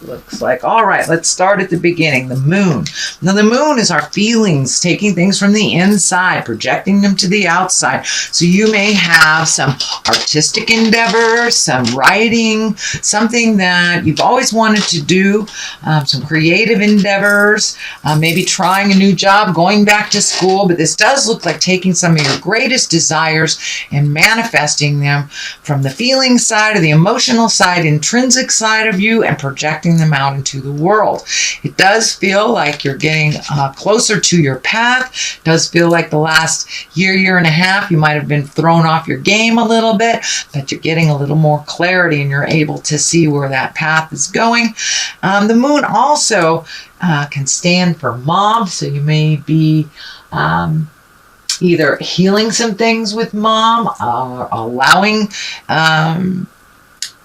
Looks like. All right, let's start at the beginning. The moon. Now, the moon is our feelings, taking things from the inside, projecting them to the outside. So you may have some artistic endeavors, some writing, something that you've always wanted to do, some creative endeavors, maybe trying a new job, going back to school. But this does look like taking some of your greatest desires and manifesting them from the feeling side or the emotional side, intrinsic side of you, and projecting them out into the world. It does feel like you're getting closer to your path. It does feel like the last year and a half, you might have been thrown off your game a little bit, but you're getting a little more clarity and you're able to see where that path is going. The moon also can stand for mom, so you may be either healing some things with mom or allowing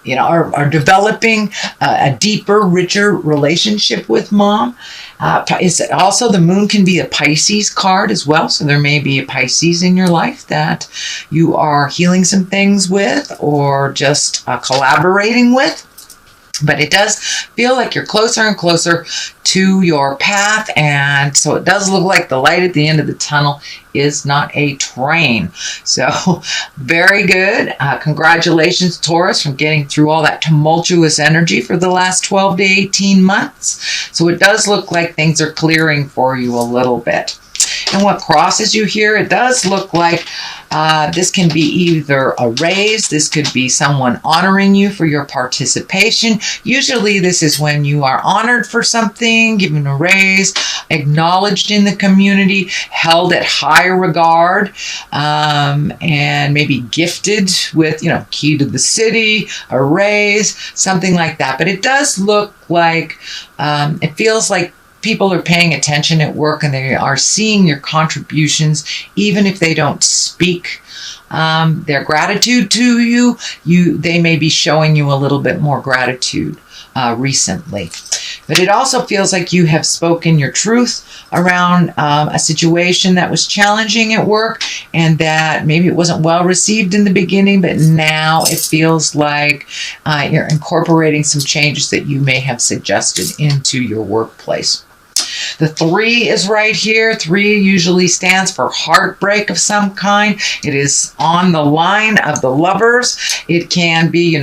or developing a deeper, richer relationship with mom. Also, the moon can be a Pisces card as well. So there may be a Pisces in your life that you are healing some things with or just collaborating with. But it does feel like you're closer and closer to your path. And so it does look like the light at the end of the tunnel is not a train. So very good. Congratulations, Taurus, from getting through all that tumultuous energy for the last 12 to 18 months. So it does look like things are clearing for you a little bit. And what crosses you here, it does look like this can be either a raise, this could be someone honoring you for your participation. Usually this is when you are honored for something, given a raise, acknowledged in the community, held at high regard, and maybe gifted with, key to the city, a raise, something like that. But it does look like, it feels like people are paying attention at work and they are seeing your contributions, even if they don't speak their gratitude to you. They may be showing you a little bit more gratitude recently. But it also feels like you have spoken your truth around a situation that was challenging at work and that maybe it wasn't well received in the beginning, but now it feels like you're incorporating some changes that you may have suggested into your workplace. The 3 is right here. 3 usually stands for heartbreak of some kind. It is on the line of the lovers. It can be,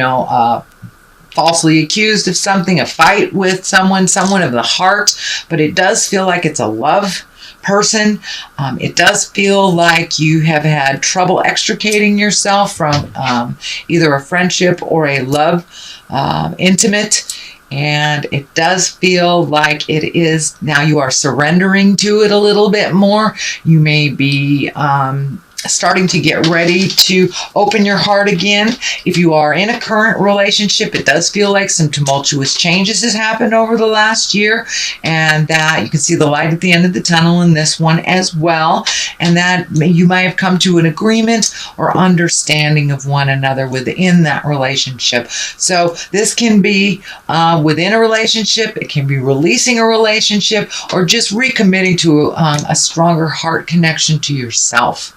falsely accused of something, a fight with someone of the heart, but it does feel like it's a love person. It does feel like you have had trouble extricating yourself from either a friendship or a love, intimate. And it does feel like it is now you are surrendering to it a little bit more. You may be starting to get ready to open your heart again. If you are in a current relationship, it does feel like some tumultuous changes has happened over the last year, and that you can see the light at the end of the tunnel in this one as well, and that you might have come to an agreement or understanding of one another within that relationship. So this can be within a relationship, it can be releasing a relationship, or just recommitting to a stronger heart connection to yourself.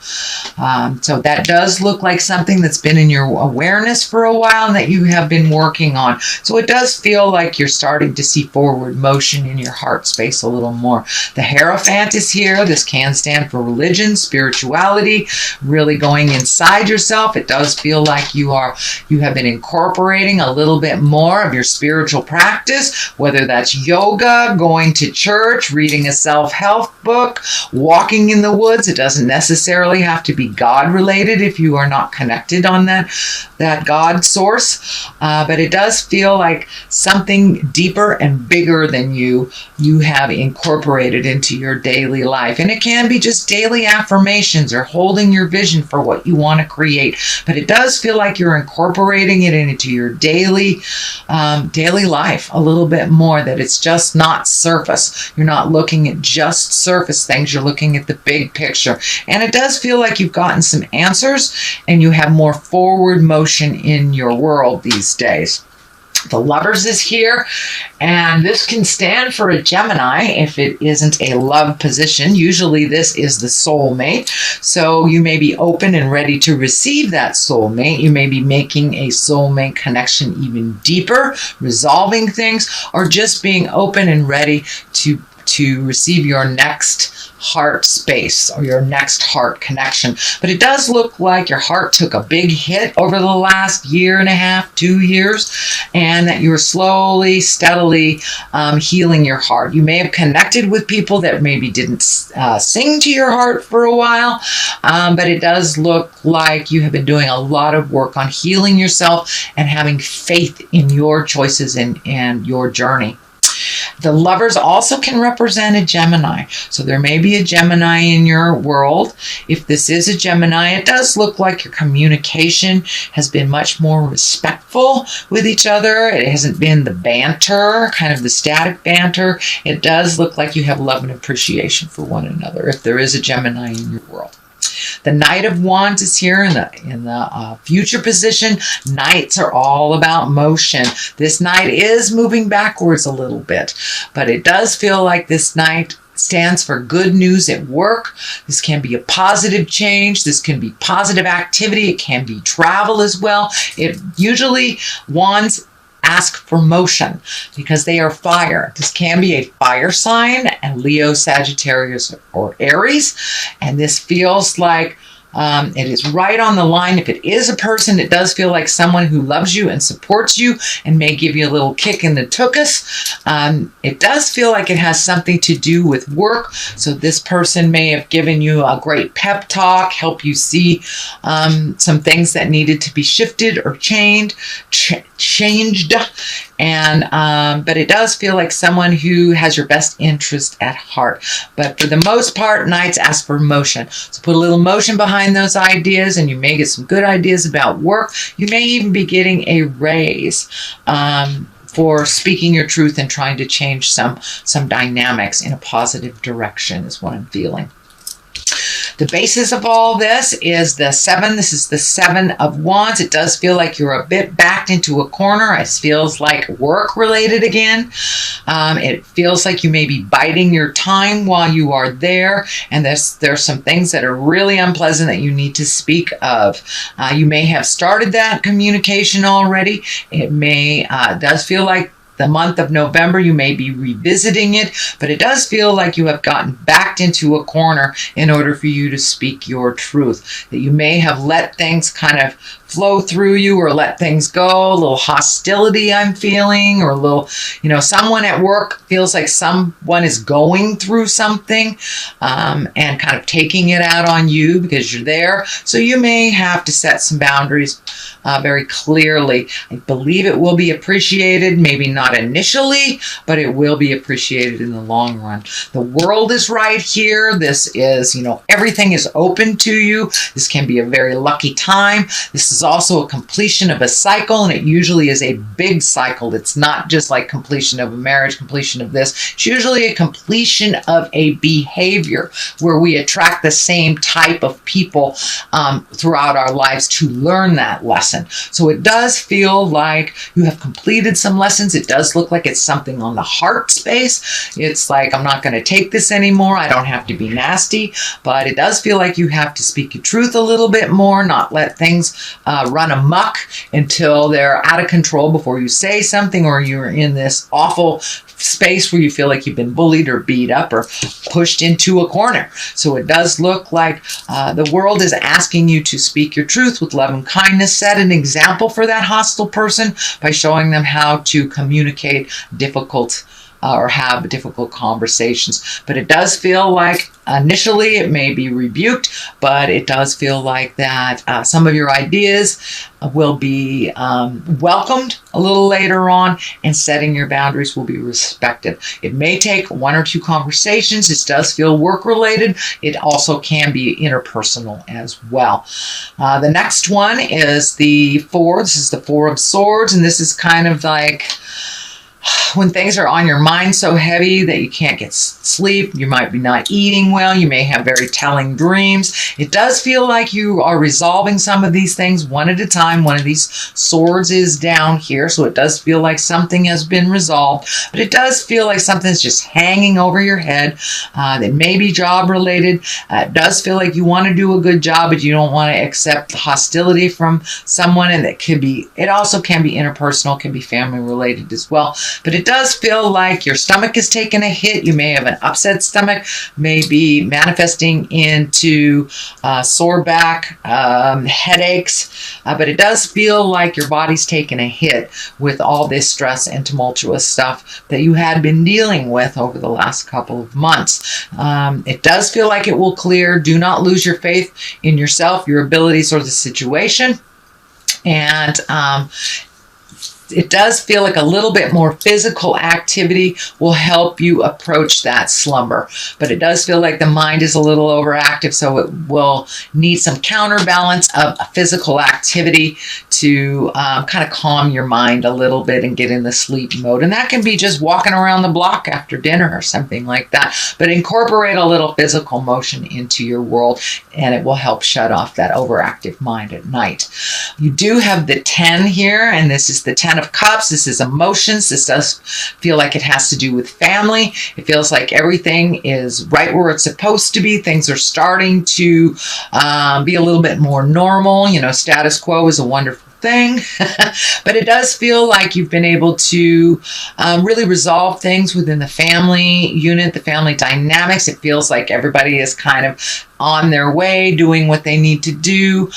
So that does look like something that's been in your awareness for a while and that you have been working on. So it does feel like you're starting to see forward motion in your heart space a little more. The Hierophant is here. This can stand for religion, spirituality, really going inside yourself. It does feel like you have been incorporating a little bit more of your spiritual practice, whether that's yoga, going to church, reading a self-help book, walking in the woods. It doesn't necessarily have to be God related if you are not connected on that God source, but it does feel like something deeper and bigger than you have incorporated into your daily life. And it can be just daily affirmations or holding your vision for what you want to create, but it does feel like you're incorporating it into your daily life a little bit more, that it's just not surface. You're not looking at just surface things, you're looking at the big picture. And it does feel like you've gotten some answers and you have more forward motion in your world these days. The Lovers is here, and this can stand for a Gemini if it isn't a love position. Usually this is the soulmate, so you may be open and ready to receive that soulmate. You may be making a soulmate connection even deeper, resolving things, or just being open and ready to receive your next heart space or your next heart connection. But it does look like your heart took a big hit over the last year and a half, 2 years, and that you're slowly, steadily healing your heart. You may have connected with people that maybe didn't sing to your heart for a while, but it does look like you have been doing a lot of work on healing yourself and having faith in your choices and your journey. The Lovers also can represent a Gemini. So there may be a Gemini in your world. If this is a Gemini, it does look like your communication has been much more respectful with each other. It hasn't been the banter, kind of the static banter. It does look like you have love and appreciation for one another if there is a Gemini in your world. The Knight of Wands is here in the future position. Knights are all about motion. This Knight is moving backwards a little bit, but it does feel like this Knight stands for good news at work. This can be a positive change. This can be positive activity. It can be travel as well. It usually, Wands ask for motion because they are fire. This can be a fire sign, and Leo, Sagittarius, or Aries. And this feels like it is right on the line. If it is a person, it does feel like someone who loves you and supports you and may give you a little kick in the tuchus. It does feel like it has something to do with work. So this person may have given you a great pep talk, help you see some things that needed to be shifted or changed. But it does feel like someone who has your best interest at heart. But for the most part, Knights ask for motion. So put a little motion behind those ideas, and you may get some good ideas about work. You may even be getting a raise for speaking your truth and trying to change some dynamics in a positive direction is what I'm feeling. The basis of all this is the 7. This is the 7 of Wands. It does feel like you're a bit backed into a corner. It feels like work related again. It feels like you may be biding your time while you are there. And there's some things that are really unpleasant that you need to speak of. You may have started that communication already. It does feel like the month of November, you may be revisiting it, but it does feel like you have gotten backed into a corner in order for you to speak your truth. That you may have let things kind of flow through you or let things go. A little hostility I'm feeling, or a little, someone at work feels like someone is going through something and kind of taking it out on you because you're there. So you may have to set some boundaries very clearly. I believe it will be appreciated, maybe not initially, but it will be appreciated in the long run. The world is right here. This is, everything is open to you. This can be a very lucky time. This is also a completion of a cycle, and it usually is a big cycle. It's not just like completion of a marriage, completion of this. It's usually a completion of a behavior where we attract the same type of people throughout our lives to learn that lesson. So it does feel like you have completed some lessons. It does look like it's something on the heart space. It's like, I'm not going to take this anymore. I don't have to be nasty, but it does feel like you have to speak your truth a little bit more, not let things run amok until they're out of control before you say something, or you're in this awful space where you feel like you've been bullied or beat up or pushed into a corner. So it does look like the world is asking you to speak your truth with love and kindness. Set an example for that hostile person by showing them how to communicate difficult or have difficult conversations. But it does feel like initially it may be rebuked, but it does feel like that some of your ideas will be welcomed a little later on, and setting your boundaries will be respected. It may take 1 or 2 conversations. It does feel work related. It also can be interpersonal as well. The next one is the 4. This is the 4 of Swords, and this is kind of like When things are on your mind so heavy that you can't get sleep, you might be not eating well, you may have very telling dreams. It does feel like you are resolving some of these things one at a time. One of these swords is down here, so it does feel like something has been resolved, but it does feel like something's just hanging over your head that may be job related. It does feel like you want to do a good job, but you don't want to accept the hostility from someone, and it also can be interpersonal, can be family related as well. But it does feel like your stomach is taking a hit. You may have an upset stomach, may be manifesting into sore back, headaches, but it does feel like your body's taking a hit with all this stress and tumultuous stuff that you had been dealing with over the last couple of months. It does feel like it will clear. Do not lose your faith in yourself, your abilities, or the situation. And it does feel like a little bit more physical activity will help you approach that slumber. But it does feel like the mind is a little overactive, so it will need some counterbalance of physical activity to kind of calm your mind a little bit and get in the sleep mode. And that can be just walking around the block after dinner or something like that. But incorporate a little physical motion into your world, and it will help shut off that overactive mind at night. You do have the 10 here, and this is the 10 of Cups. This is emotions. This does feel like it has to do with family. It feels like everything is right where it's supposed to be. Things are starting to be a little bit more normal. You know, status quo is a wonderful thing, but it does feel like you've been able to really resolve things within the family unit, the family dynamics. It feels like everybody is kind of on their way, doing what they need to do,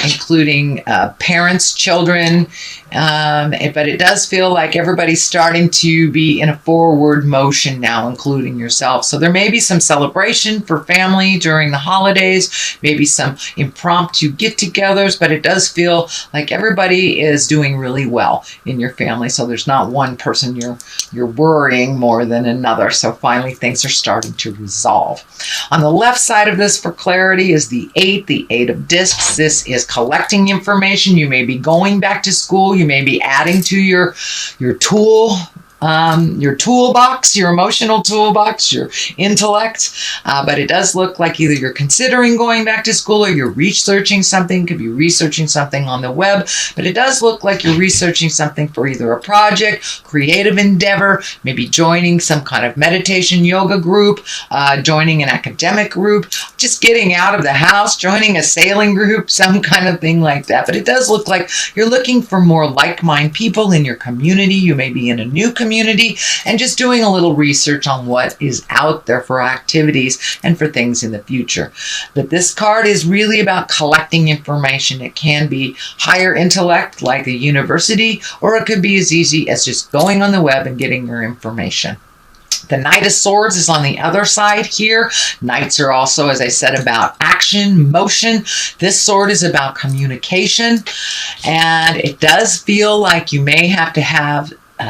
including parents, children, but it does feel like everybody's starting to be in a forward motion now, including yourself. So there may be some celebration for family during the holidays, maybe some impromptu get-togethers, but it does feel like everybody is doing really well in your family. So there's not one person you're worrying more than another. So finally things are starting to resolve. On the left side of this, for clarity, is the 8 of discs. This is collecting information. You may be going back to school. You may be adding to your toolbox, your emotional toolbox, your intellect, but it does look like either you're considering going back to school or you're researching something. Could be researching something on the web, but it does look like you're researching something for either a project, creative endeavor, maybe joining some kind of meditation yoga group, joining an academic group, just getting out of the house, joining a sailing group, some kind of thing like that. But it does look like you're looking for more like-minded people in your community. You may be in a new community and just doing a little research on what is out there for activities and for things in the future. But this card is really about collecting information. It can be higher intellect like a university, or it could be as easy as just going on the web and getting your information. The Knight of Swords is on the other side here. Knights are also, as I said, about action, motion. This sword is about communication, and it does feel like you may have to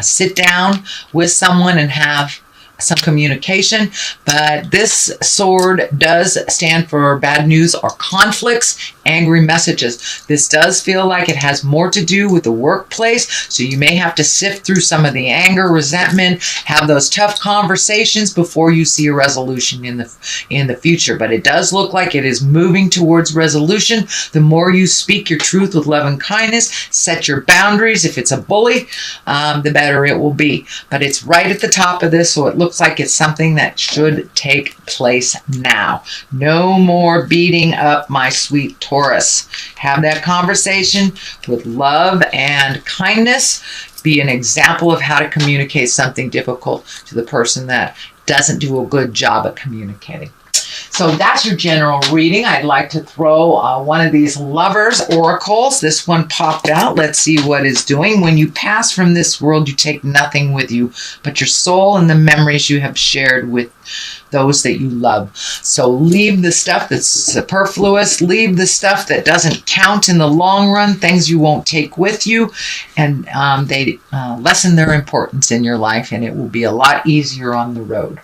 sit down with someone and have some communication, but this sword does stand for bad news or conflicts, angry messages. This does feel like it has more to do with the workplace, so you may have to sift through some of the anger, resentment, have those tough conversations before you see a resolution in the future. But it does look like it is moving towards resolution. The more you speak your truth with love and kindness, set your boundaries. If it's a bully, the better it will be. But it's right at the top of this, so it looks like it's something that should take place now. No more beating up my sweet Taurus. Have that conversation with love and kindness. Be an example of how to communicate something difficult to the person that doesn't do a good job at communicating. So that's your general reading. I'd like to throw one of these lovers oracles. This one popped out. Let's see what it's doing. When you pass from this world, you take nothing with you but your soul and the memories you have shared with those that you love. So leave the stuff that's superfluous. Leave the stuff that doesn't count in the long run, things you won't take with you, and they lessen their importance in your life, and it will be a lot easier on the road.